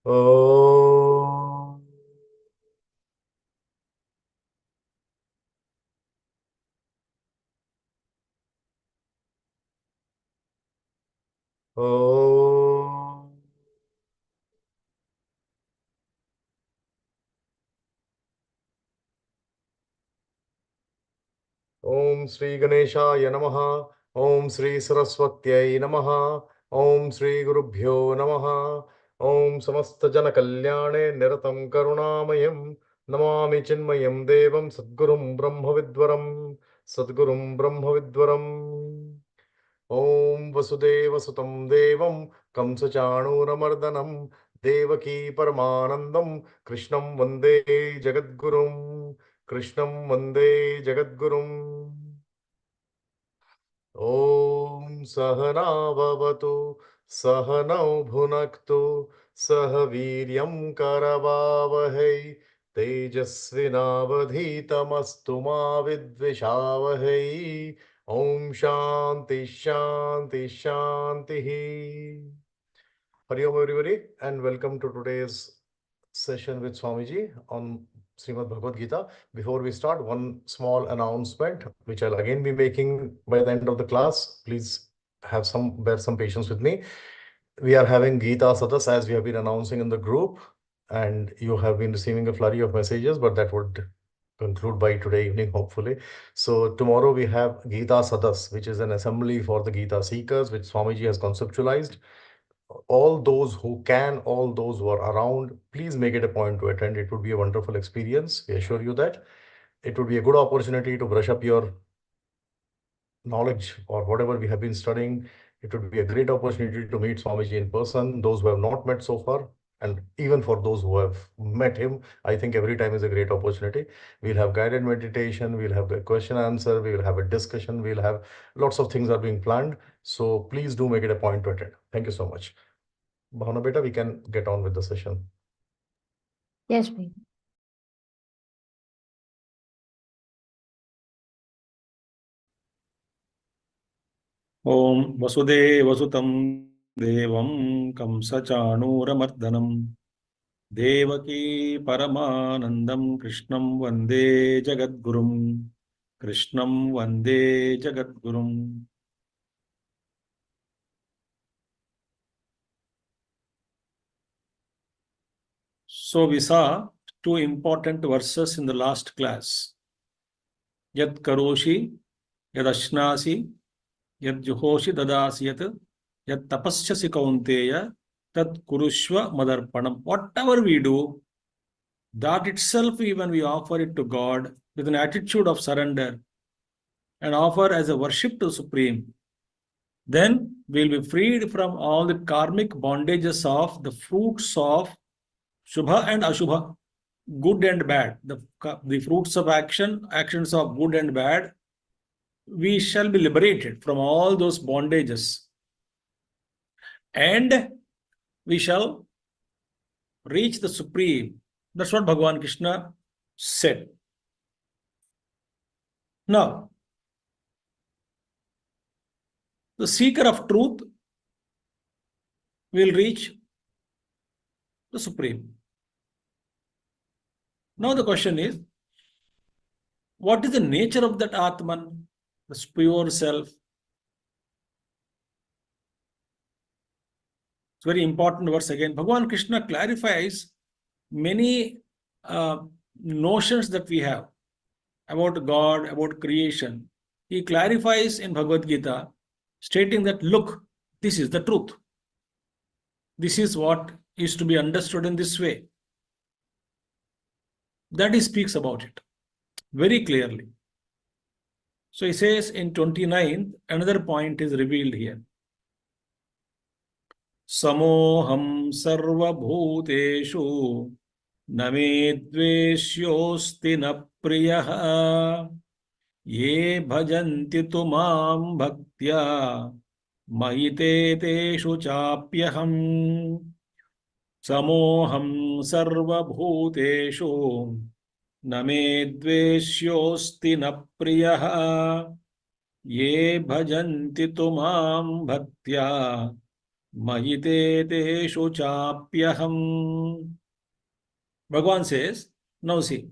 Om. Om. Om Sri Ganeshaya Namaha. Om Sri Saraswatyai Namaha. Om Sri Gurubhyo Namaha. Om Samasta Jana Kalyane Niratam Karunamayam. Namami Chinmayam Devam Sadgurum Brahmavidwaram. Sadgurum Brahmavidwaram. Om Vasudevasutam Devam Kamsachanuramardanam Devaki Paramanandam Krishnam Vande Jagadgurum. Krishnam Vande Jagadgurum. Om Sahana Bhavatu Sahanau Bhunaktu Sahaviryam Karavavahai Tejasvinavadhitamastu ma Vidvishavahai. Om Shanti Shanti Shanti. Hari Om everybody and welcome to today's session with Swamiji on Srimad Bhagavad Gita. Before we start, one small announcement which I'll again be making by the end of the class. Please bear some patience with me. We are having Geeta Sadas as we have been announcing in the group, and you have been receiving a flurry of messages, but that would conclude by today evening, hopefully. So tomorrow we have Geeta Sadas, which is an assembly for the Gita seekers, which Swamiji has conceptualized. All those who can, all those who are around, please make it a point to attend. It would be a wonderful experience. We assure you that it would be a good opportunity to brush up your knowledge or whatever we have been studying. It would be a great opportunity to meet Swamiji in person, those who have not met so far. And even for those who have met him, I think every time is a great opportunity. We'll have guided meditation, we'll have a question answer, we will have a discussion, we'll have lots of things are being planned. So please do make it a point to attend. Thank you so much. Bhavana Beta, we can get on with the session. Yes, please. Om Vasudevasutam Devam Kamsachanuramardanam Devaki Paramanandam Krishnam Vande Jagadgurum. Krishnam Vande Jagadgurum. So we saw two important verses in the last class. Yat karoshi, yad ashnasi, yad juhoshi dadasi yat tapasyasi kaunteya, tat kurushva madarpanam. Whatever we do, that itself, even we offer it to God with an attitude of surrender and offer as a worship to Supreme, then we'll be freed from all the karmic bondages of the fruits of Shubha and Ashubha, good and bad. The fruits of actions of good and bad, we shall be liberated from all those bondages. And we shall reach the Supreme. That's what Bhagavan Krishna said. Now, the seeker of truth will reach the Supreme. Now the question is, what is the nature of that Atman, the pure self? It's very important verse again. Bhagavan Krishna clarifies many notions that we have about God, about creation. He clarifies in Bhagavad Gita, stating that, look, this is the truth. This is what is to be understood in this way. That he speaks about it very clearly. So he says in 29th, another point is revealed here. Samoham sarva bhuteshu name dveshyosti na priyaha ye bhajanti tumam bhaktya mahite teshu chapyaham. Samoham sarva bhuteshu name dveshyosti na priyaha ye bhajanti tumam bhaktya Mayite teshu chapyaham. Bhagavan says, now see,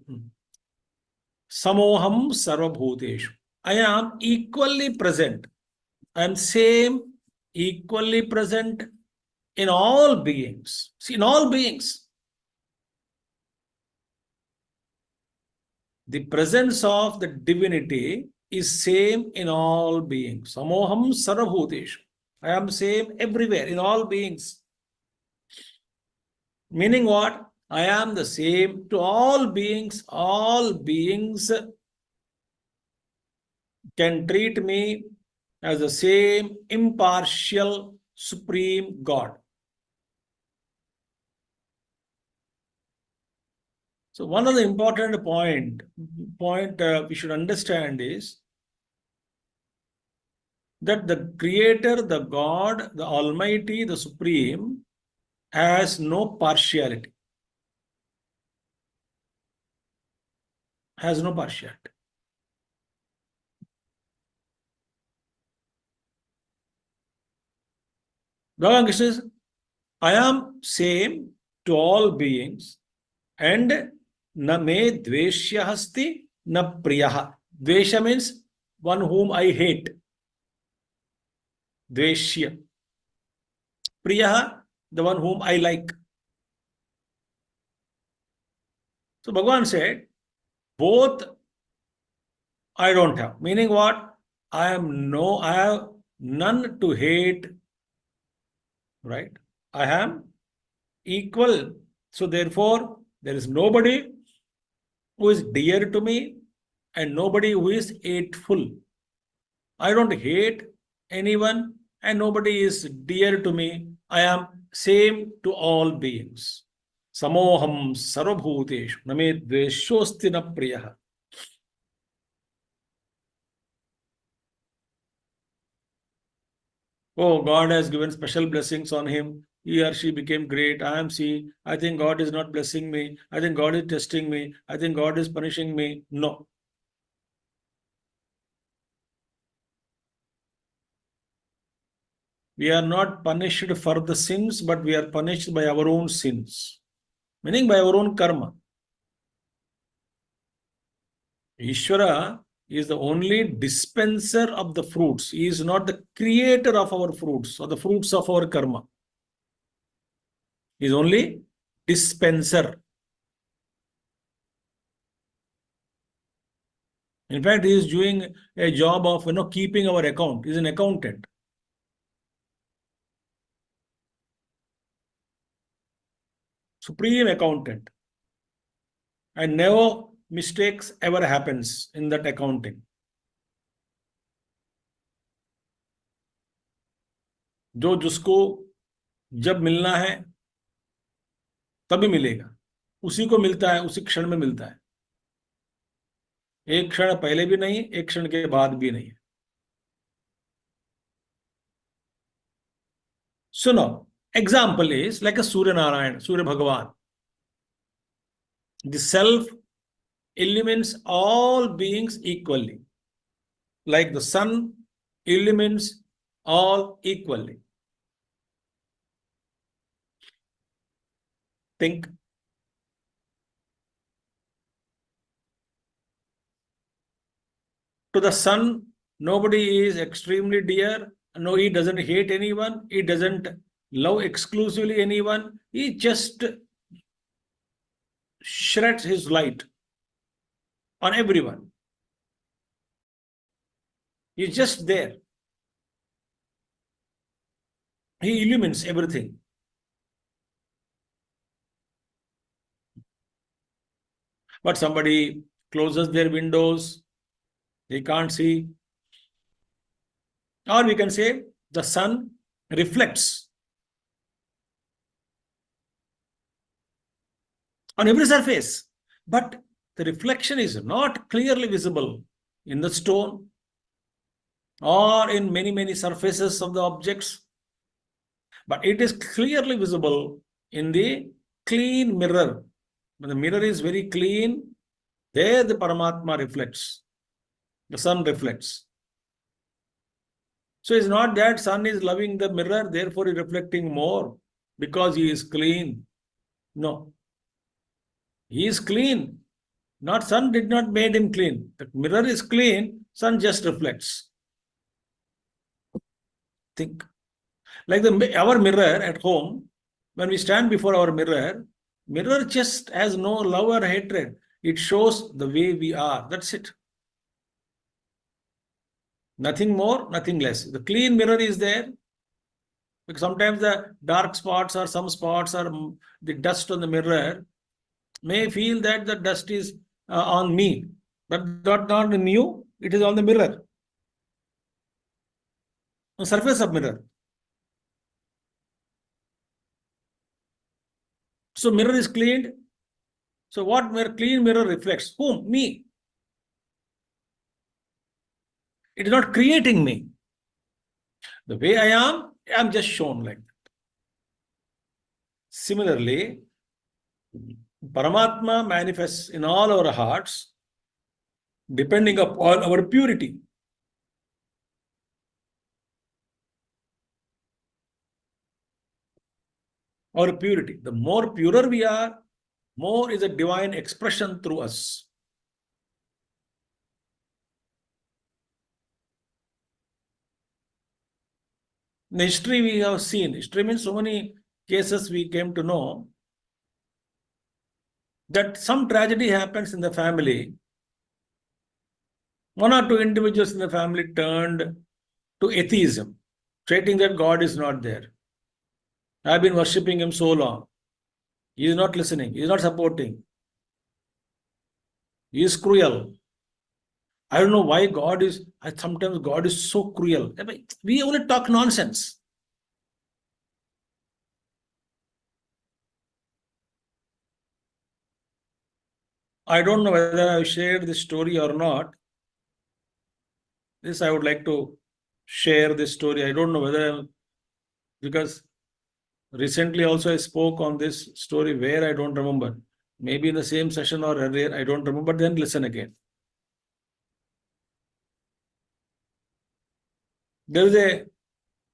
Samoham sarvabhuteshu. I am equally present. I am same, equally present in all beings. See, in all beings. The presence of the divinity is same in all beings. Samoham sarvabhuteshu. I am same everywhere, in all beings. Meaning what? I am the same to all beings. All beings can treat me as the same impartial supreme God. So one of the important point we should understand is that the Creator, the God, the Almighty, the Supreme has no partiality. Has no partiality. Bhagavan Krishna says, I am same to all beings and na me dveshya hasti na priyaha. Dvesha means one whom I hate. Dveshya. Priyaha, the one whom I like. So Bhagavan said, both I don't have. Meaning what? I have none to hate. Right? I am equal. So therefore, there is nobody who is dear to me and nobody who is hateful. I don't hate anyone and nobody is dear to me. I am same to all beings. Samoham sarvabhuteshu name dveshosti na priyaha. Oh, God has given special blessings on him. He or she became great. I think God is not blessing me. I think God is testing me. I think God is punishing me. No. We are not punished for the sins, but we are punished by our own sins. Meaning by our own karma. Ishvara is the only dispenser of the fruits. He is not the creator of our fruits or the fruits of our karma. He is only dispenser. In fact, he is doing a job of keeping our account. He is an accountant. Supreme accountant. And never mistakes ever happens in that accounting. जो जिसको जब मिलना है तभी मिलेगा, उसी को मिलता है, उसी क्षण में मिलता है. एक क्षण पहले भी नहीं, एक क्षण के बाद भी नहीं. So now, example is like a Surya Narayan, Surya Bhagavan. The self illumines all beings equally. Like the sun illumines all equally. Think. To the sun, nobody is extremely dear. No, he doesn't hate anyone. He doesn't love exclusively anyone. He just shreds his light on everyone. He's just there. He illumines everything. But somebody closes their windows, they can't see. Or we can say the sun reflects on every surface, but the reflection is not clearly visible in the stone or in many surfaces of the objects, but it is clearly visible in the clean mirror. When the mirror is very clean, there the Paramatma reflects, the sun reflects. So it's not that sun is loving the mirror, therefore he is reflecting more because he is clean. No. He is clean. Not sun did not made him clean. The mirror is clean, sun just reflects. Think. Like our mirror at home, when we stand before our mirror, mirror just has no love or hatred. It shows the way we are. That's it. Nothing more, nothing less. The clean mirror is there. Because sometimes the dark spots or some spots or the dust on the mirror may feel that the dust is on me, but not on you, it is on the mirror, on surface of mirror. So mirror is cleaned. So what clean mirror reflects? Whom? Me. It is not creating me. The way I am just shown like that. Similarly, Paramatma manifests in all our hearts depending upon our purity. Our purity. The more purer we are, more is a divine expression through us. In history, we have seen, history means so many cases we came to know that some tragedy happens in the family. One or two individuals in the family turned to atheism, stating that God is not there. I've been worshipping him so long. He is not listening. He is not supporting. He is cruel. I don't know why sometimes God is so cruel. We only talk nonsense. I don't know whether I've shared this story or not. I would like to share this story. I don't know whether, because recently also I spoke on this story where I don't remember. Maybe in the same session or earlier, I don't remember, then listen again. There is a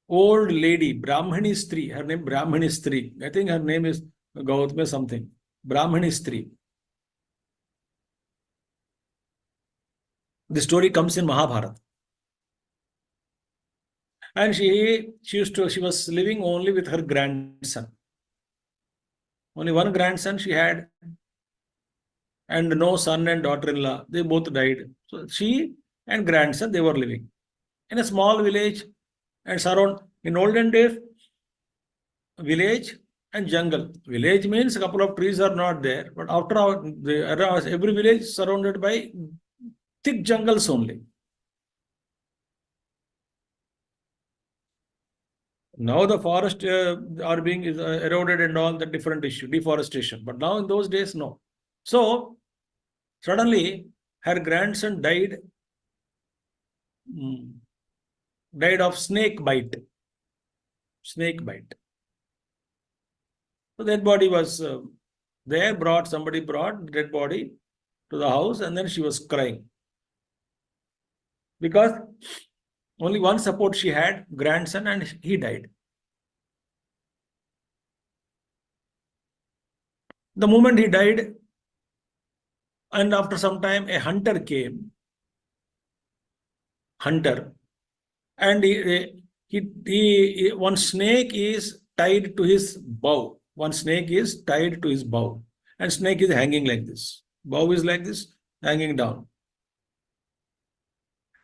old lady, Brahmani Stri, her name Brahmani Stri. I think her name is Gautame something. Brahmani Stri. The story comes in Mahabharata. And she was living only with her grandson. Only one grandson she had, and no son and daughter-in-law. They both died. So she and grandson, they were living in a small village and surround. In olden days, village and jungle. Village means a couple of trees are not there, but after every village is surrounded by thick jungles only. Now the forest are being eroded and all, the different issue, deforestation. But now in those days, no. So suddenly her grandson died of snake bite. Snake bite. So that body was there, somebody brought dead body to the house, and then she was crying. Because only one support she had, grandson, and he died. The moment he died, and after some time, a hunter came. And one snake is tied to his bow. One snake is tied to his bow. And snake is hanging like this. Bow is like this, hanging down.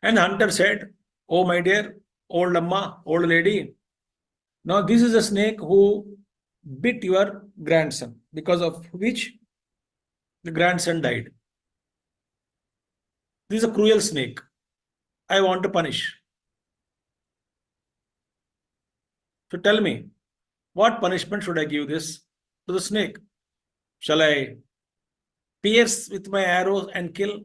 And hunter said, "Oh, my dear, old amma, old lady, now this is a snake who bit your grandson, because of which the grandson died. This is a cruel snake. I want to punish. So tell me, what punishment should I give this to the snake? Shall I pierce with my arrows and kill?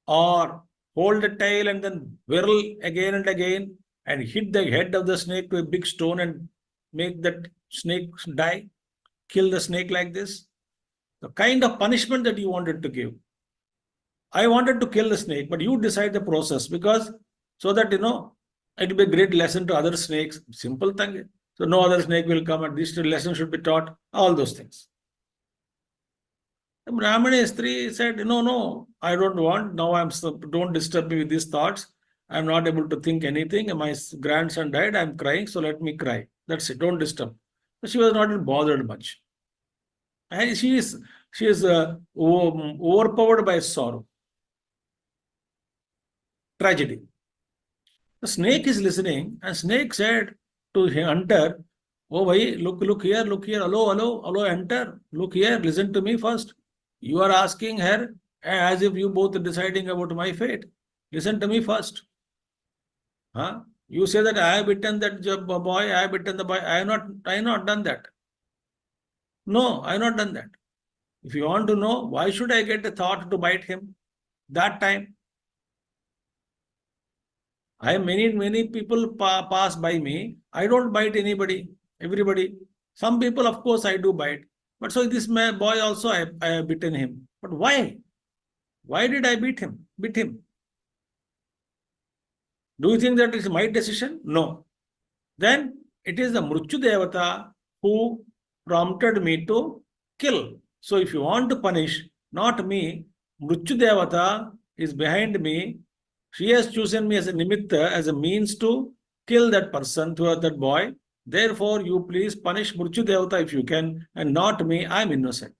Or hold the tail and then whirl again and again and hit the head of the snake to a big stone and make that snake die? Kill the snake like this? The kind of punishment that you wanted to give. I wanted to kill the snake, but you decide the process, because so that, It will be a great lesson to other snakes. Simple thing. So no other snake will come and this lesson should be taught. All those things. The Brahmani Stri said, no, I don't want. Now don't disturb me with these thoughts. I'm not able to think anything. My grandson died. I'm crying. So let me cry. That's it. Don't disturb. So she was not bothered much. And she is overpowered by sorrow. Tragedy. The snake is listening, and snake said to hunter, "Oh, bhai, look here, hello, hunter, look here, listen to me first. You are asking her as if you both are deciding about my fate. Listen to me first. Huh? You say that I have bitten that boy, I have bitten the boy. I have not done that. No, I have not done that. If you want to know, why should I get a thought to bite him that time? Many people pass by me. I don't bite anybody, everybody. Some people, of course, I do bite. But so this boy also, I have bitten him. But why? Why did I beat him? Do you think that is my decision? No. Then it is the Mruchu Devata who prompted me to kill. So if you want to punish, not me, Mruchu Devata is behind me. She has chosen me as a nimitta, as a means to kill that person, to that boy. Therefore, you please punish Mruchu Devata if you can, and not me. I am innocent.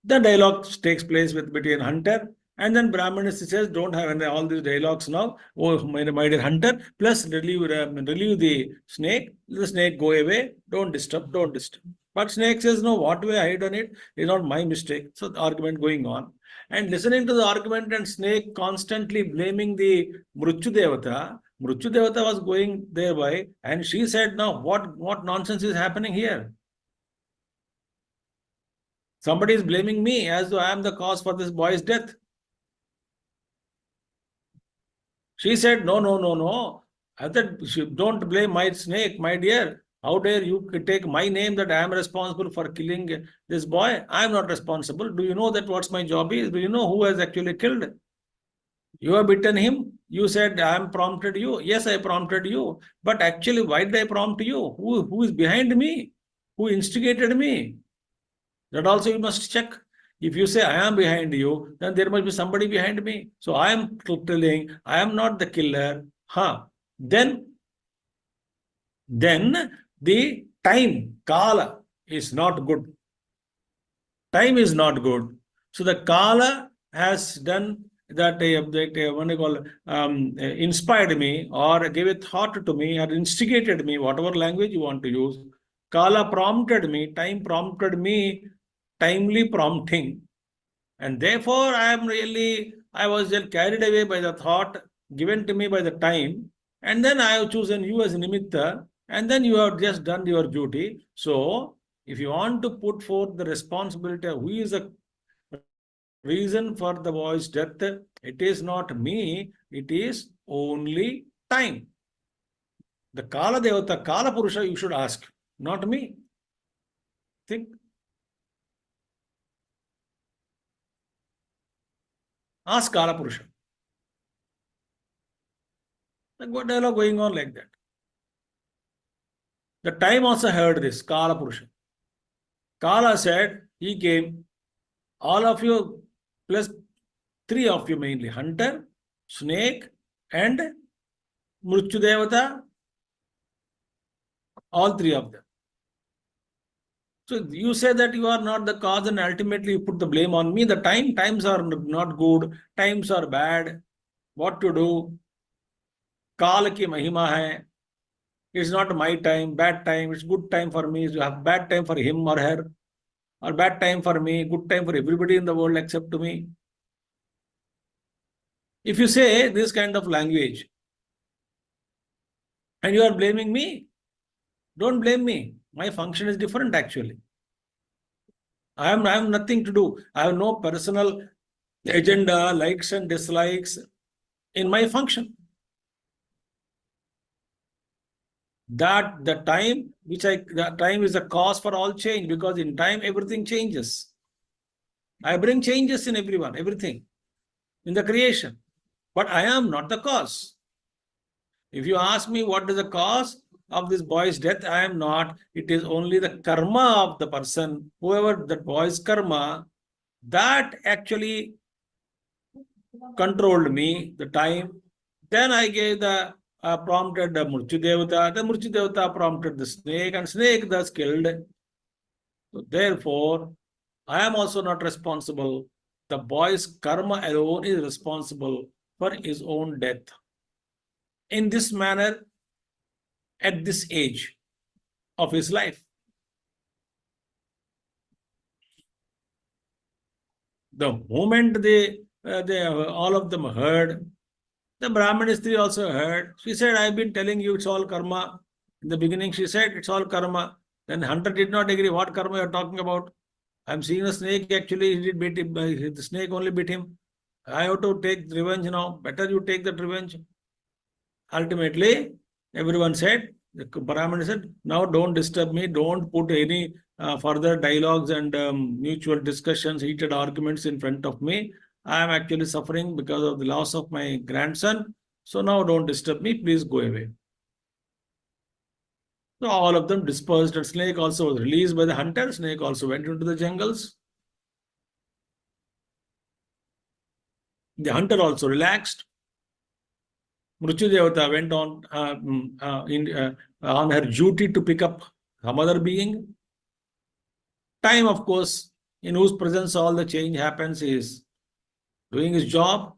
The dialogue takes place between hunter and then Brahmana says, don't have all these dialogues now. Oh, my dear hunter, plus relieve the snake. The snake go away. Don't disturb. But snake says, no, what way I done it is not my mistake. So the argument going on. And listening to the argument and snake constantly blaming the Mruchu Devata. Mruchu Devata was going thereby and she said, now what nonsense is happening here? Somebody is blaming me as though I am the cause for this boy's death. She said, no. I said, don't blame my snake, my dear. How dare you take my name that I am responsible for killing this boy? I am not responsible. Do you know that what's my job is? Do you know who has actually killed? You have bitten him. You said, I am prompted you. Yes, I prompted you. But actually, why did I prompt you? Who is behind me? Who instigated me? That also you must check. If you say I am behind you, then there must be somebody behind me. So I am telling I am not the killer. Then the time, kala, is not good. Time is not good. So the kala has done that what I call inspired me or gave a thought to me or instigated me, whatever language you want to use. Kala prompted me, time prompted me, timely prompting. And therefore, I was just carried away by the thought given to me by the time. And then I have chosen you as nimitta. And then you have just done your duty. So, if you want to put forth the responsibility of who is the reason for the boy's death, it is not me, it is only time. The Kala Devata, Kala Purusha, you should ask, not me. Think. Ask Kala Purusha. What dialogue going on like that? The time also heard this, Kala Purusha. Kala said, he came, all of you, plus 3 of you mainly, hunter, snake, and Mruchu Devata, all 3 of them. So you say that you are not the cause and ultimately you put the blame on me. The times are not good, times are bad. What to do? Kala ki mahima hai. It's not my time, bad time, it's good time for me. You have bad time for him or her, or bad time for me, good time for everybody in the world except to me. If you say this kind of language and you are blaming me, don't blame me. My function is different actually. I have nothing to do. I have no personal agenda, likes and dislikes in my function. That the time is a cause for all change, because in time everything changes. I bring changes in everyone, everything in the creation. but I am not the cause. If you ask me what is the cause of this boy's death, I am not. It is only the karma of the person, whoever that boy's karma, that actually controlled me, the time. Then I gave the prompted the Murchi Devata. The Murchi Devata prompted the snake, and snake thus killed. So therefore, I am also not responsible. The boy's karma alone is responsible for his own death. In this manner, at this age of his life. The moment they all of them heard, the Brahmani Stri also heard. She said, I've been telling you it's all karma. In the beginning, she said it's all karma. Then hunter did not agree. What karma you're talking about? I'm seeing a snake. Actually, he did beat him. The snake only beat him. I have to take revenge now. Better you take that revenge. Ultimately, everyone said, the Brahmana said, now don't disturb me. Don't put any further dialogues and mutual discussions, heated arguments in front of me. I am actually suffering because of the loss of my grandson. So now don't disturb me. Please go away. So all of them dispersed, and snake also was released by the hunter. Snake also went into the jungles. The hunter also relaxed. Mrityu Devata went on her duty to pick up some other being. Time, of course, in whose presence all the change happens, is doing his job.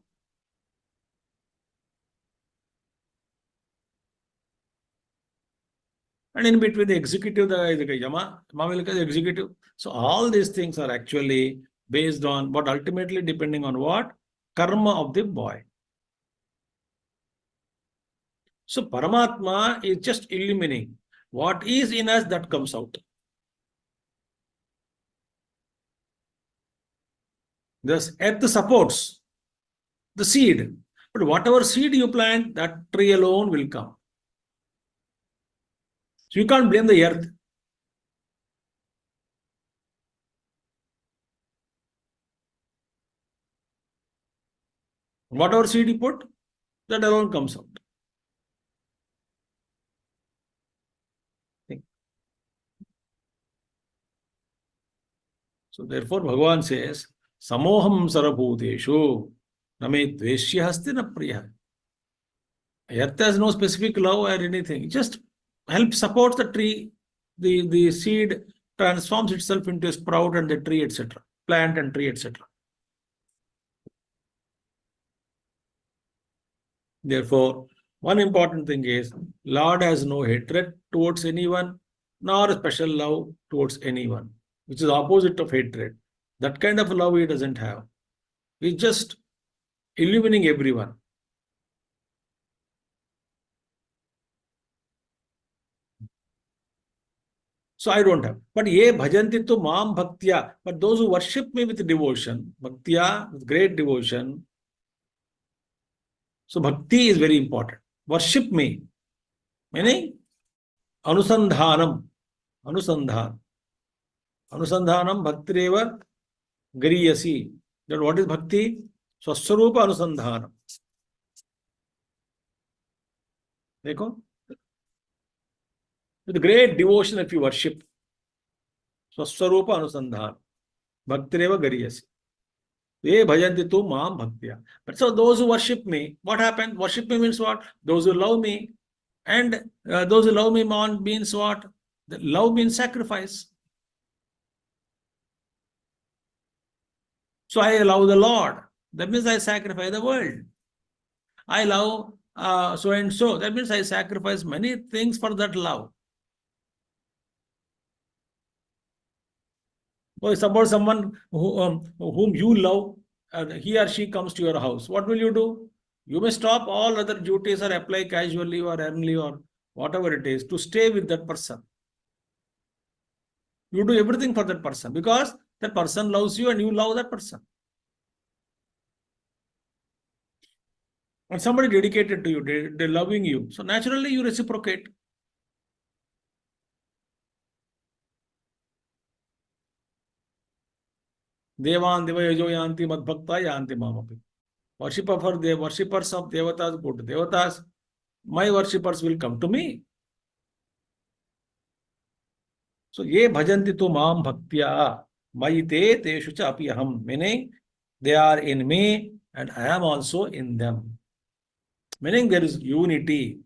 And in between the executive, the Yama, Mavilika, the executive. So all these things are actually based on, but ultimately depending on what? Karma of the boy. So Paramatma is just illuminating what is in us that comes out. Thus, earth supports the seed. But whatever seed you plant, that tree alone will come. So you can't blame the earth. Whatever seed you put, that alone comes out. So therefore, Bhagavan says, Samoham sarabhuteshu name dveshya hasti na priya. Earth has no specific love or anything. It just helps support the tree. The seed transforms itself into a sprout and the tree, etc. Plant and tree, etc. Therefore, one important thing is, Lord has no hatred towards anyone, nor special love towards anyone, which is opposite of hatred. That kind of love he doesn't have. He's just illuminating everyone. So I don't have. But ye bhajanti tu mam bhaktya. But those who worship me with devotion, bhaktya, with great devotion. So bhakti is very important. Worship me. Meaning anusandhanam. Anusandhan. Anusandhanam bhaktireva gariyasi. Then what is bhakti? Swaswarupa anusandhanam. देखो, with great devotion if you worship, Swaswarupa anusandhan, bhaktireva gariyasi. Ye bhajanti tu maam bhaktya. But so those who worship me, what happened? Worship me means what? Those who love me. And those who love me means what? The love means sacrifice. So I love the Lord. That means I sacrifice the world. I love so and so. That means I sacrifice many things for that love. Well, suppose someone whom you love, he or she comes to your house. What will you do? You may stop all other duties or apply casually or early or whatever it is to stay with that person. You do everything for that person because that person loves you and you love that person. And somebody dedicated to you, they're loving you. So naturally you reciprocate. Devan devayajo yanti madbhakta yanti mamapi. worshippers of devatas go to devatas. My worshippers will come to me. So, ye bhajanti tu mam bhaktya mayite teshu cha api aham. Meaning, they are in me and I am also in them. Meaning, there is unity.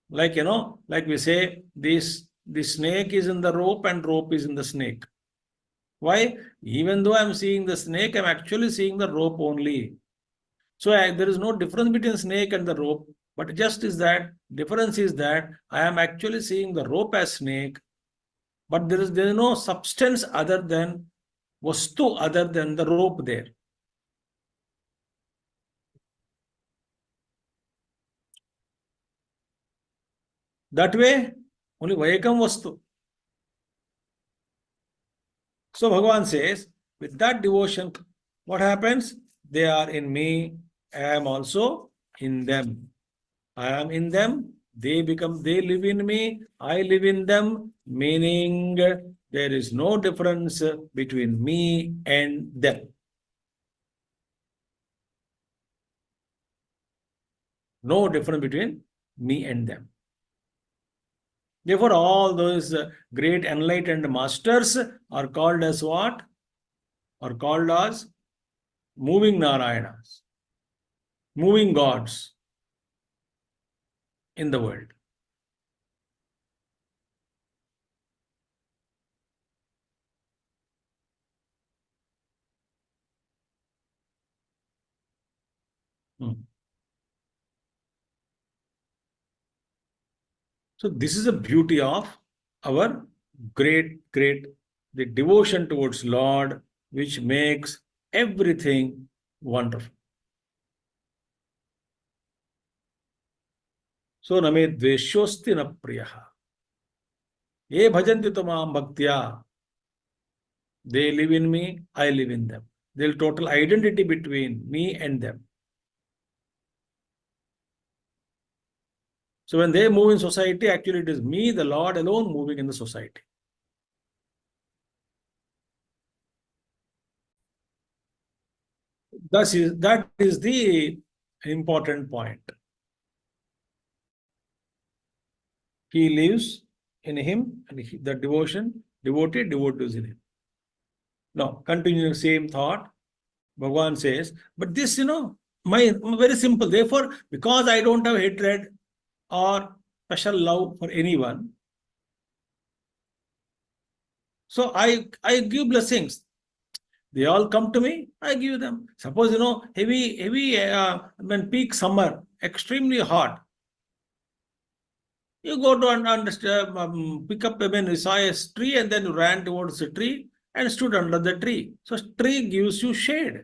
Like, like we say, the snake is in the rope and rope is in the snake. Why? Even though I'm seeing the snake, I'm actually seeing the rope only. So there is no difference between snake and the rope, but just is that difference is that I am actually seeing the rope as snake, but there is no substance other than vastu other than the rope there. That way, only Vayakam vastu. So Bhagavan says, with that devotion, what happens? They are in me, I am also in them. I am in them, they live in me, I live in them, meaning there is no difference between me and them. No difference between me and them. Therefore, all those great enlightened masters are called as what? Are called as moving Narayanas, moving gods in the world. So this is the beauty of our the devotion towards Lord, which makes everything wonderful. So name dveshosti na priyaha. Ye bhajanti tamam bhaktya. They live in me, I live in them. There is total identity between me and them. So when they move in society, actually it is me, the Lord alone, moving in the society. That is the important point. He lives in him, and the devotees in him. Now, continuing same thought, Bhagavan says, but this, my very simple. Therefore, because I don't have hatred or special love for anyone, so I give blessings. They all come to me, I give them. Suppose, heavy, when peak summer, extremely hot, you go to understand, pick up, you saw a tree and then you ran towards the tree and stood under the tree. So tree gives you shade.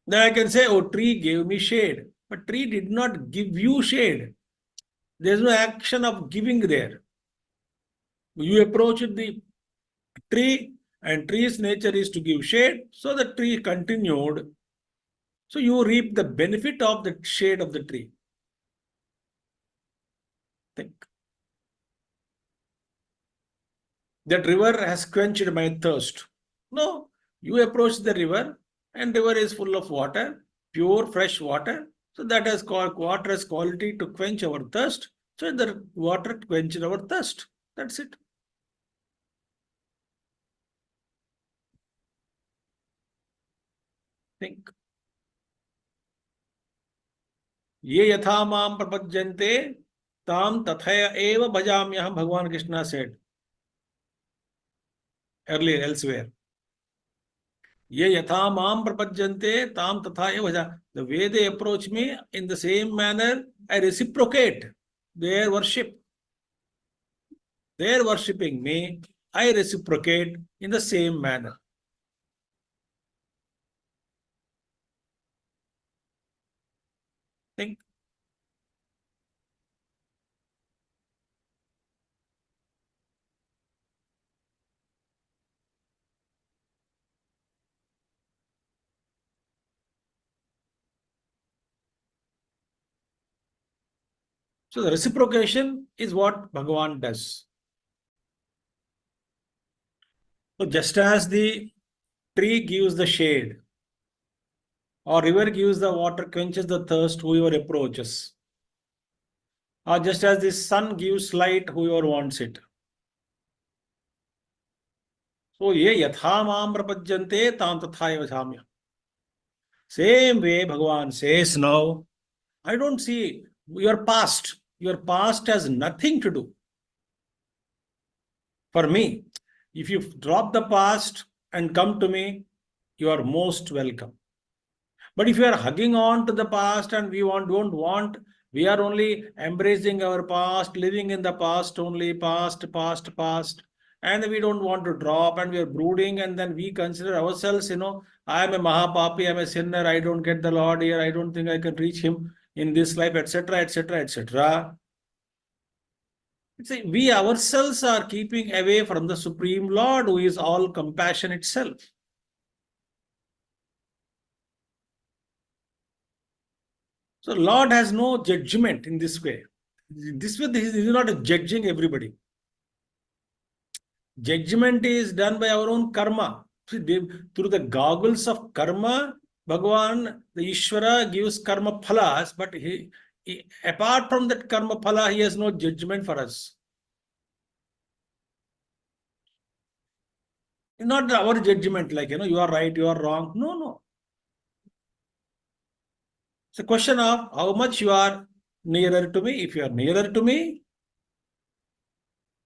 Then I can say, oh, tree gave me shade. But tree did not give you shade. There is no action of giving there. You approached the tree and tree's nature is to give shade. So the tree continued. So you reap the benefit of the shade of the tree. Think. That river has quenched my thirst. No, you approach the river and river is full of water, pure fresh water. So that has water has quality to quench our thirst. So the water quenched our thirst. That's it. Think. Ye yatha mam prapajyante tam tathaya eva bhajamyaham, Bhagavan Krishna said earlier elsewhere. Ye yatha mam prapajyante tam tatha eva bhaja. The way they approach me, in the same manner, I reciprocate their worship. They are worshipping me, I reciprocate in the same manner. Think. So the reciprocation is what Bhagavan does. So just as the tree gives the shade, or river gives the water, quenches the thirst, whoever approaches. Or just as the sun gives light, whoever wants it. So, ye yatha mam prapajyante tam tatha eva samya. Same way, Bhagavan says now, I don't see your past. Your past has nothing to do. For me, if you drop the past and come to me, you are most welcome. But if you are hugging on to the past and don't want, we are only embracing our past, living in the past only, past, and we don't want to drop and we are brooding and then we consider ourselves, I am a Mahapapi, I am a sinner, I don't get the Lord here, I don't think I can reach Him in this life, etc., etc., etc. We ourselves are keeping away from the Supreme Lord who is all compassion itself. So Lord has no judgment in this way. This way, this is not judging everybody. Judgment is done by our own karma. See, through the goggles of karma, Bhagavan, the Ishvara, gives karma phalas, but he apart from that karma phala, he has no judgment for us. Not our judgment, like, you are right, you are wrong. No. It's a question of how much you are nearer to me. If you are nearer to me,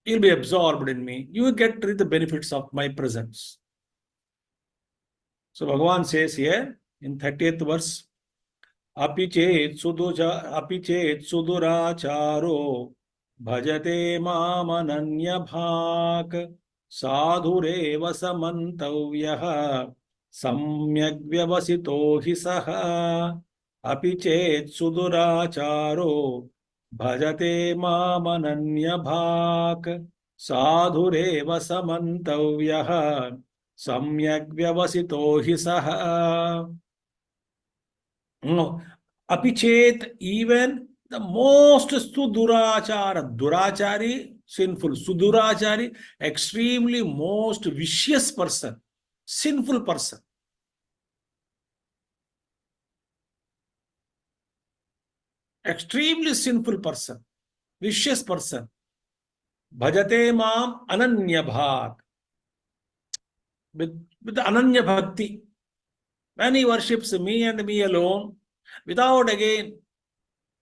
you'll be absorbed in me. You will get the benefits of my presence. So Bhagavan says here in 30th verse, Api chet suduracharo bhajate mam ananya bhak sadhureva samantavyaha samyak vyavasito hi saha. Api chet suduracharo bhajate mam ananya bhak sadhureva samantavyaha samyak vyavasito hi saha. No. Apichet, even the most durachari, sinful, sudurachari, extremely most vicious person, sinful person. Extremely sinful person, vicious person. Bhajate mam ananya bhak. With ananya bhakti. When he worships me and me alone, without again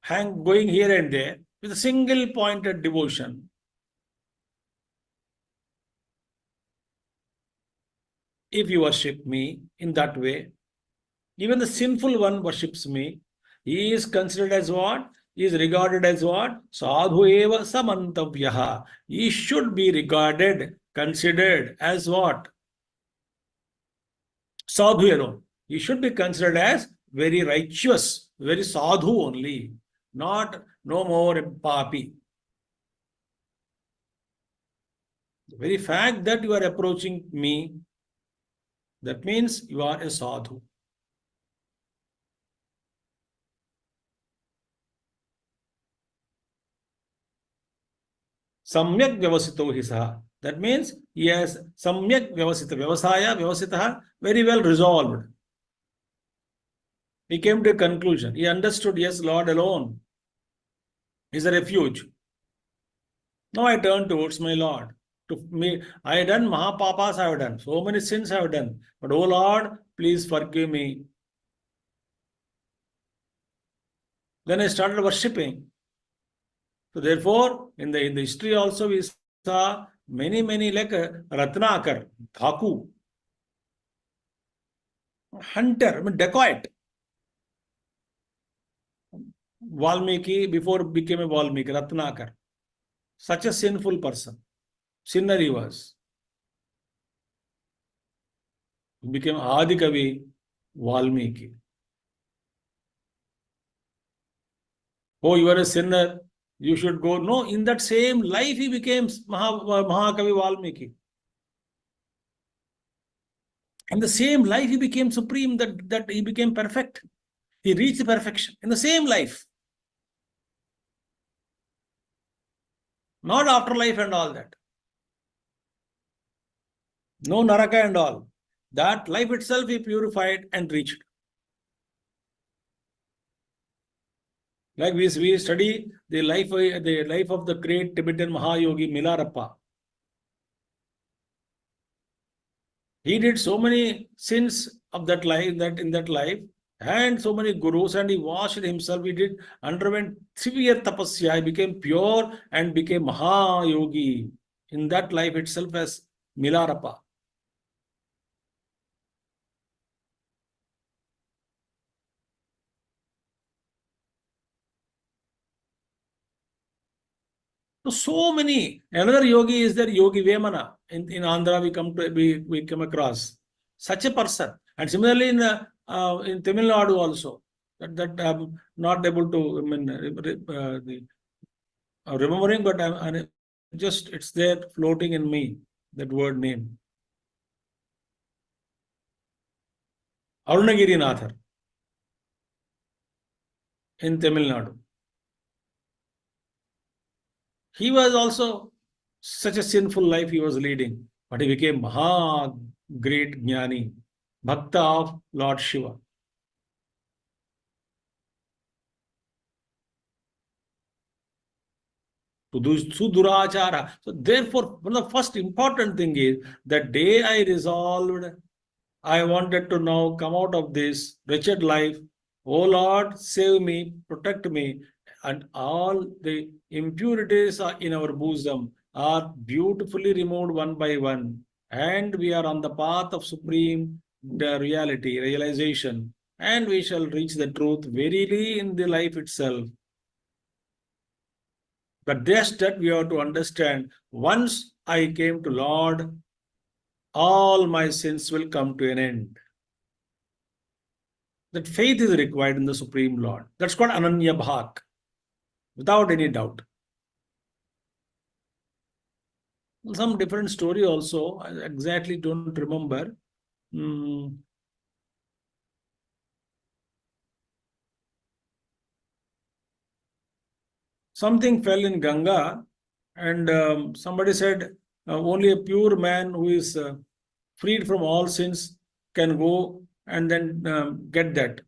going here and there, with a single pointed devotion, if you worship me in that way, even the sinful one worships me, he is considered as what? He is regarded as what? Sadhu eva samantavyaha. He should be regarded, considered as what? Sadhu alone. He should be considered as very righteous, very sadhu only, not no more papi. The very fact that you are approaching me, that means you are a sadhu. Samyak vyavasito hi saha. That means he has samyak vyavasita. Vyavasaya, vyavasitaha, very well resolved. He came to a conclusion. He understood, yes, Lord alone is a refuge. Now I turn towards my Lord. To me, I have done Mahapapas, I have done. So many sins I have done. But oh Lord, please forgive me. Then I started worshipping. So therefore, in the history also we saw many like Ratnakar, Dhaku, hunter, dacoit. Valmiki, before became a Valmiki, Ratnakar. Such a sinful person. Sinner he was. He became Adikavi Valmiki. Oh, you are a sinner. You should go. No, in that same life he became Mahakavi Valmiki. In the same life he became supreme, that he became perfect. He reached perfection in the same life. Not afterlife and all that. No Naraka and all. That life itself he purified and reached. Like we study the life of the great Tibetan Mahayogi Milarepa. He did so many sins of that life, and so many gurus, and he washed himself. He underwent severe tapasya. He became pure and became Mahayogi in that life itself as Milarepa. So many. Another yogi is there, Yogi Vemana. In Andhra, we come across such a person. And similarly in Tamil Nadu also. That I'm not able to remembering, but I'm just it's there floating in me, that word name. Arunagiri Nathar in Tamil Nadu. He was also such a sinful life he was leading, but he became Maha great Jnani, Bhakta of Lord Shiva. To do Sudurachara. So therefore, one of the first important thing is that day I resolved, I wanted to now come out of this wretched life. Oh Lord, save me, protect me, and all the impurities are in our bosom are beautifully removed one by one. And we are on the path of supreme reality, realization, and we shall reach the truth verily in the life itself. But just that we have to understand, once I came to Lord, all my sins will come to an end. That faith is required in the Supreme Lord. That's called Ananya Bhak, without any doubt. Some different story also, I exactly don't remember. Something fell in Ganga, and somebody said only a pure man who is freed from all sins can go and then get that.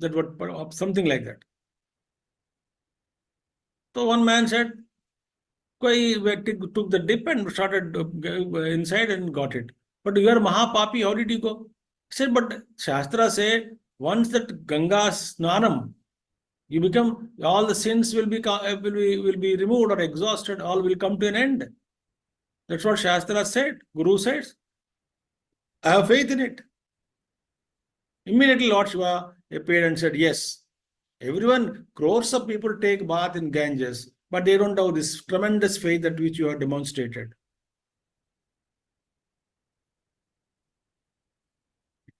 That what something like that. So one man said, took the dip and started inside and got it. But you are Mahapapi, how did you go? He said, but Shastra said, once that Ganga Snanam, you become, all the sins will be removed or exhausted, all will come to an end. That's what Shastra said, Guru says. I have faith in it. Immediately Lord Shiva appeared and said, yes, everyone, crores of people take bath in Ganges, but they don't have this tremendous faith that which you have demonstrated.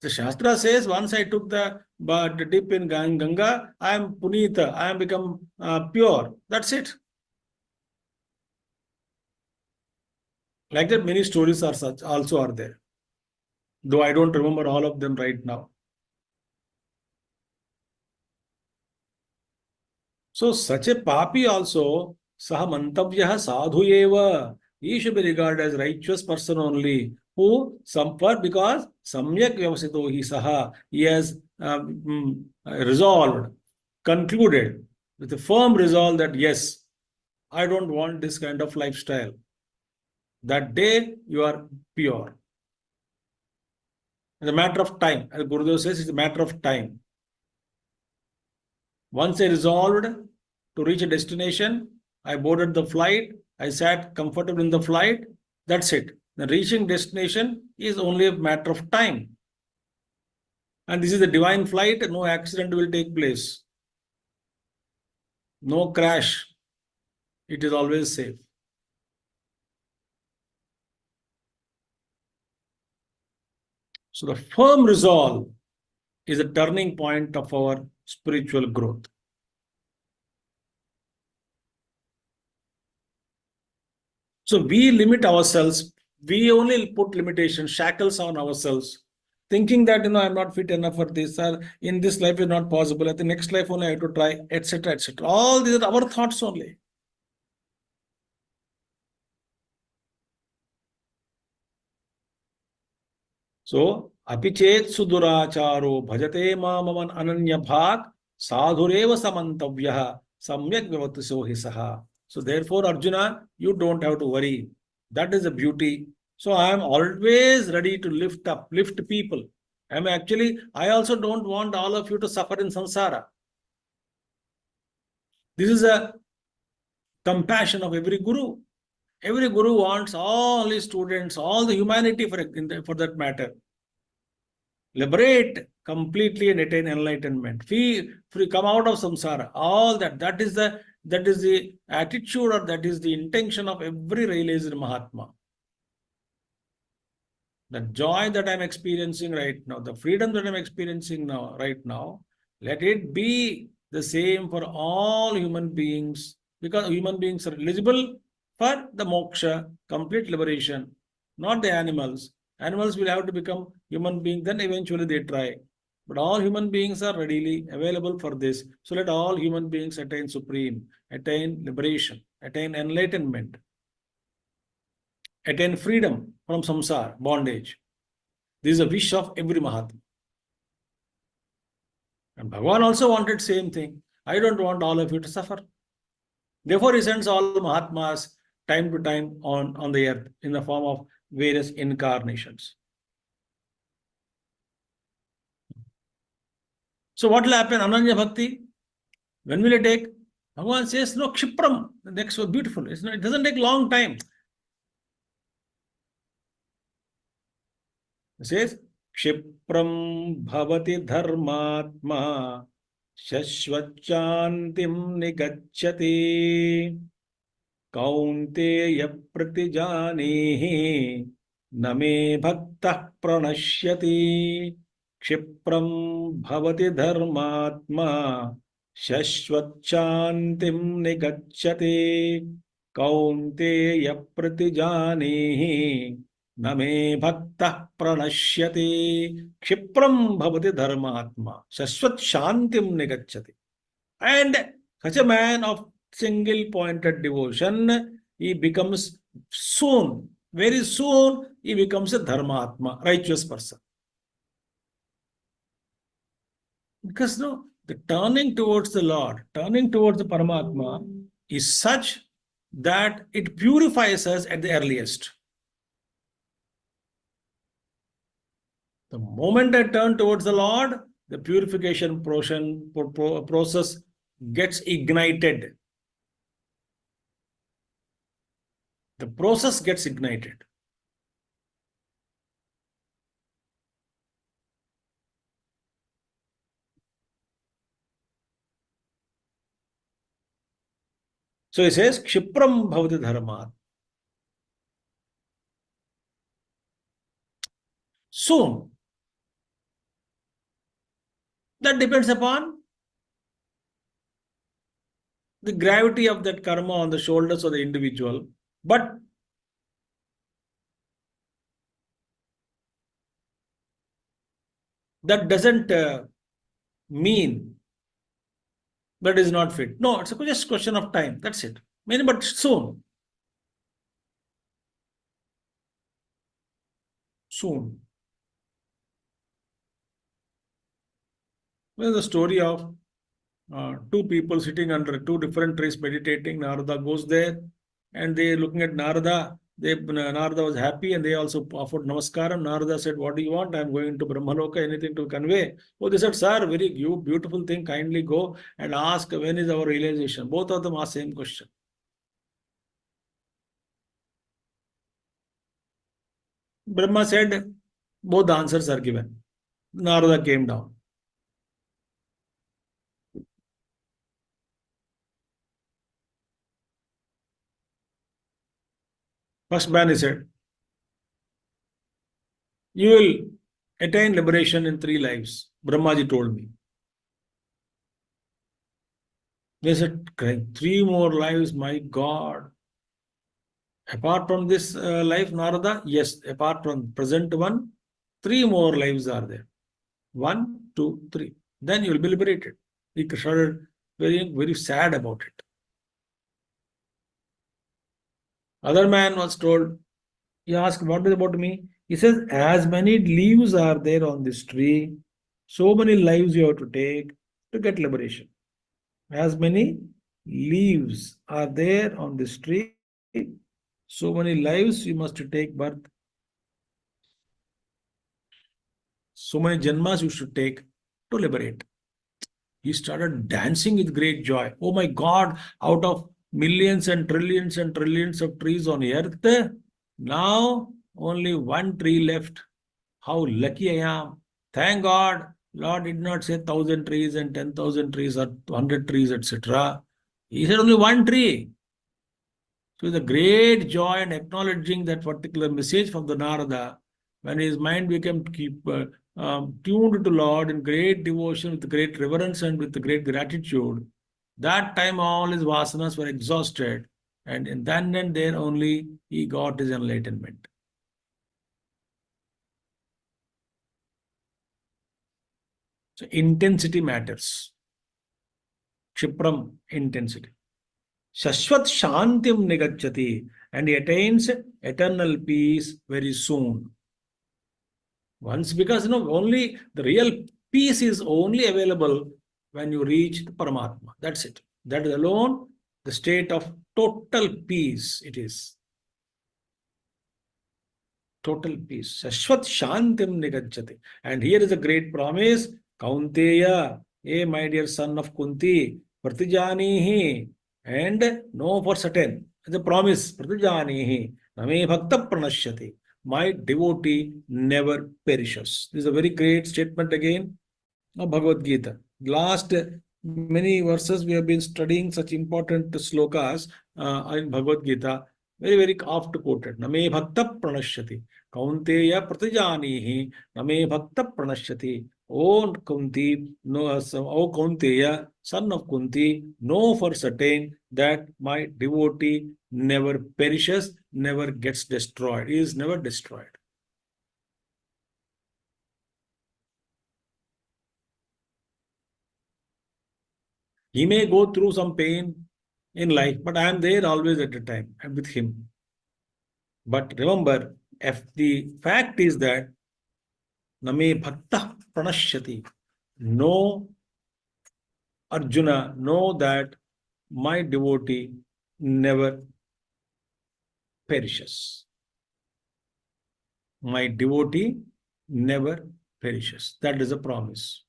The Shastra says, once I took the dip in Ganga, I am Punita, I am become pure. That's it. Like that, many stories are such also are there. Though I don't remember all of them right now. So such a papi also, saha mantavyaha sadhu eva. He should be regarded as righteous person only. Who? Sampar, because samyak vyavasito hi saha. He has resolved, concluded with a firm resolve that yes, I don't want this kind of lifestyle. That day you are pure. It's a matter of time. As Gurudev says, it's a matter of time. Once I resolved to reach a destination, I boarded the flight, I sat comfortable in the flight, that's it. The reaching destination is only a matter of time. And this is a divine flight, no accident will take place. No crash. It is always safe. So the firm resolve is a turning point of our spiritual growth. So we limit ourselves. We only put limitations, shackles on ourselves, thinking that, I'm not fit enough for this, or in this life is not possible. At the next life only I have to try, etc., etc. All these are our thoughts only. So, apichet suduracharo bhajate mamaman ananya bhak Sadhureva samantavyaha samyak vyavatiso hisaha. So therefore, Arjuna, you don't have to worry. That is the beauty. So I am always ready to lift people. I also don't want all of you to suffer in samsara. This is a compassion of every guru. Every guru wants all his students, all the humanity for that matter, liberate completely and attain enlightenment. Free, come out of samsara. All that is the attitude, or that is the intention of every realized Mahatma. The joy that I'm experiencing right now, the freedom that I'm experiencing right now, let it be the same for all human beings, because human beings are eligible for the moksha, complete liberation, not the animals. Animals will have to become human beings, then eventually they try. But all human beings are readily available for this. So let all human beings attain supreme, attain liberation, attain enlightenment, attain freedom from samsara, bondage. This is a wish of every Mahatma. And Bhagavan also wanted same thing. I don't want all of you to suffer. Therefore, he sends all Mahatmas time to time on the earth in the form of various incarnations. So what will happen? Ananya Bhakti, when will it take? Bhagavan says, no, Kshipram. That's so beautiful. It doesn't take long time. It says, Kshipram bhavati dharmatma shashvachantim nigacchati kaunteya pratijanehi name bhaktah pranashyati. Kshipram bhavati dharmatma shashvachantim nigacchati kaunteya pratijanehi Name bhakta pranashyati. Kshipram bhavati dharmatma shashvat shantim negacchati. And such a man of single pointed devotion, he becomes soon, very soon, he becomes a dharmatma, righteous person. Because no, the turning towards the Lord, turning towards the Paramatma is such that it purifies us at the earliest. The moment I turn towards the Lord, the purification process gets ignited. The process gets ignited. So he says, Kshipram bhavati dharmat. Soon. That depends upon the gravity of that karma on the shoulders of the individual. But that doesn't mean that is not fit. No, it's just a question of time. That's it. But soon. Soon. Well, the story of two people sitting under two different trees meditating. Narada goes there and they looking at Narada. Narada was happy and they also offered namaskaram. Narada said, what do you want? I'm going to Brahmaloka, anything to convey? Oh, they said, sir, very beautiful thing. Kindly go and ask when is our realization. Both of them asked same question. Brahma said, both answers are given. Narada came down. First man, he said, you will attain liberation in 3 lives. Brahmaji told me. They said, 3 more lives, my God. Apart from this life, Narada, yes, apart from present one, 3 more lives are there. 1, 2, 3. Then you will be liberated. He started very, very sad about it. Other man was told, he asked, what is about me? He says, as many leaves are there on this tree, so many lives you have to take. to get liberation. As many leaves are there on this tree, so many lives you must take birth. So many janmas you should take to liberate. He started dancing with great joy. Oh my God, out of millions and trillions of trees on earth, now only one tree left. How lucky I am. Thank God, Lord did not say 1,000 trees and 10,000 trees or 100 trees, etc. He said only one tree. So the great joy and acknowledging that particular message from the Narada, when his mind became tuned to Lord in great devotion, with great reverence and with great gratitude, that time all his vasanas were exhausted, and then and there only he got his enlightenment. So intensity matters. Kshipram, intensity. Shashvat Shantim Nigacchati, and he attains eternal peace very soon. Once, because only the real peace is only available when you reach the Paramatma. That's it. That is alone the state of total peace. It is total peace. Shashvat Shantim Nigacchati. And here is a great promise. Kaunteya, my dear son of Kunti, Pratijanihi, and know for certain. The promise, Pratijanihi, Name Bhakta Pranashyati. My devotee never perishes. This is a very great statement again of Bhagavad Gita. Last many verses we have been studying such important slokas in Bhagavad Gita. Very, very oft quoted. Name Bhakta Pranashyati. Kaunteya Pratijanihi. Name Bhakta Pranashyati. O Kunti, no, O Kaunteya, son of Kunti, know for certain that my devotee never perishes, never gets destroyed. He is never destroyed. He may go through some pain in life, but I am there always at the time and with him. But remember, if the fact is that Name Bhakta Pranashyati, know Arjuna, know that my devotee never perishes. My devotee never perishes. That is a promise.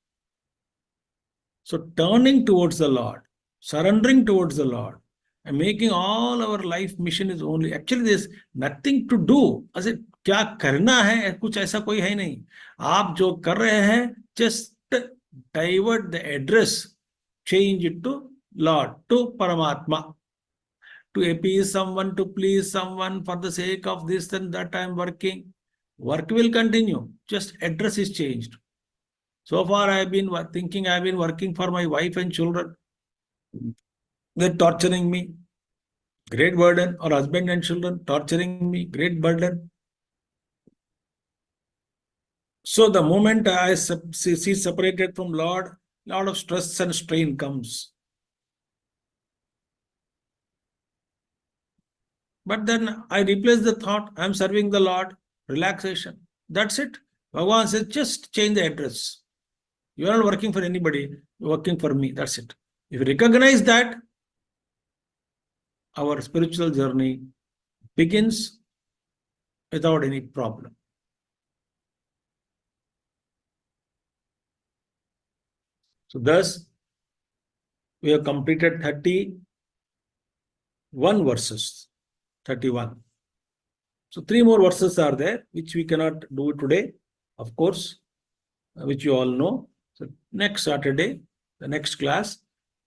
So turning towards the Lord, surrendering towards the Lord, and making all our life mission is only, actually there's nothing to do. ऐसे क्या करना है, कुछ ऐसा कोई है नहीं. आप जो कर रहे हैं, just divert the address, change it to Lord, to Paramatma. To appease someone, to please someone, for the sake of this and that I am working. Work will continue, just address is changed. So far I have been thinking I have been working for my wife and children. They're torturing me. Great burden. Or husband and children torturing me. Great burden. So the moment I see separated from Lord, a lot of stress and strain comes. But then I replace the thought, I'm serving the Lord, relaxation. That's it. Bhagavan says, just change the address. You are not working for anybody, you're working for me. That's it. If you recognize that, our spiritual journey begins without any problem. So thus, we have completed 31 verses. 31. So 3 more verses are there, which we cannot do today, of course, which you all know. So next Saturday, the next class,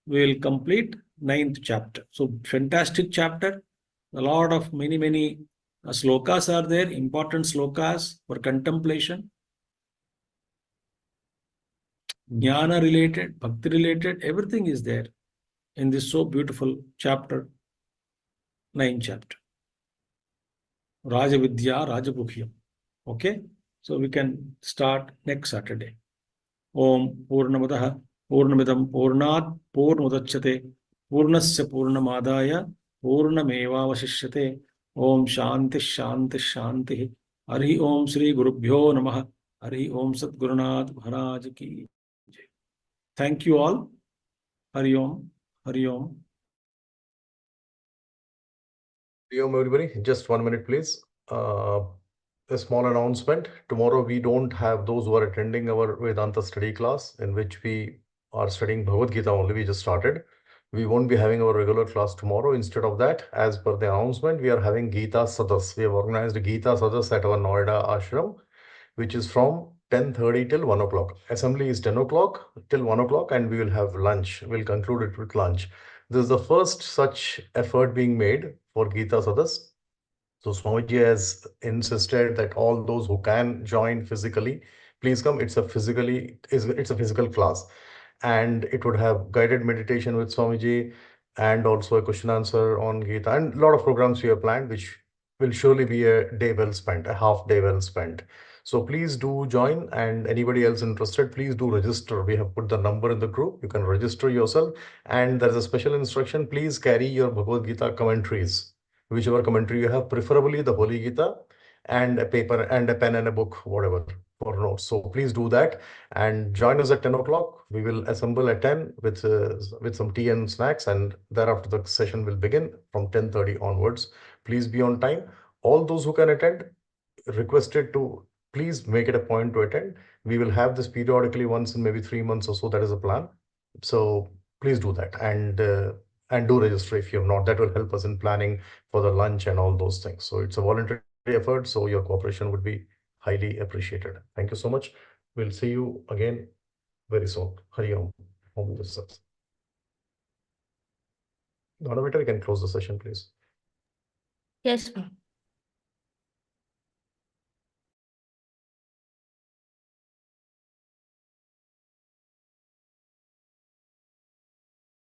we will complete 9th chapter. So fantastic chapter. A lot of many slokas are there, important slokas for contemplation. Jnana related, bhakti related, everything is there in this so beautiful chapter, 9th chapter. Raja Vidya, Raja Bhukhyam. Okay, so we can start next Saturday. Om Purnamadaha Purnamidam Purnat Purnudachyate Purnasya Purnamadaya Purnameva Vasishyate. Om Shanti Shanti Shanti. Hari Om Sri Gurubhyo Namaha. Hari Om Sat Gurunath Maharaj Ki. Thank you all. Hari Om. Hari Om. Everybody, just 1 minute, please. A small announcement. Tomorrow we don't have those who are attending our Vedanta study class, in which we are studying Bhagavad Gita only. We just started. We won't be having our regular class tomorrow. Instead of that, as per the announcement, we are having Geeta Sadas. We have organized a Geeta Sadas at our Noida ashram, which is from 10:30 till 1 o'clock. Assembly is 10 o'clock till 1 o'clock, and we will have lunch. We'll conclude it with lunch. This is the first such effort being made for Geeta Sadas. So Swamiji has insisted that all those who can join physically, please come. It's a physical class, and it would have guided meditation with Swamiji, and also a question answer on Gita, and a lot of programs we have planned, which will surely be a day well spent, a half day well spent. So please do join, and anybody else interested, please do register. We have put the number in the group. You can register yourself, and there's a special instruction. Please carry your Bhagavad Gita commentaries, whichever commentary you have, preferably the Holy Gita, and a paper and a pen and a book, whatever, for notes. So please do that and join us at 10 o'clock. We will assemble at 10 with some tea and snacks, and thereafter the session will begin from 10:30 onwards. Please be on time. All those who can attend, requested to please make it a point to attend. We will have this periodically once in maybe 3 months or so. That is a plan. So please do that, and do register if you have not. That will help us in planning for the lunch and all those things. So it's a voluntary effort, so your cooperation would be highly appreciated. Thank you so much. We'll see you again very soon. Hari Om. Om Tat Sat. Moderator, you can close the session, please. Yes, ma'am.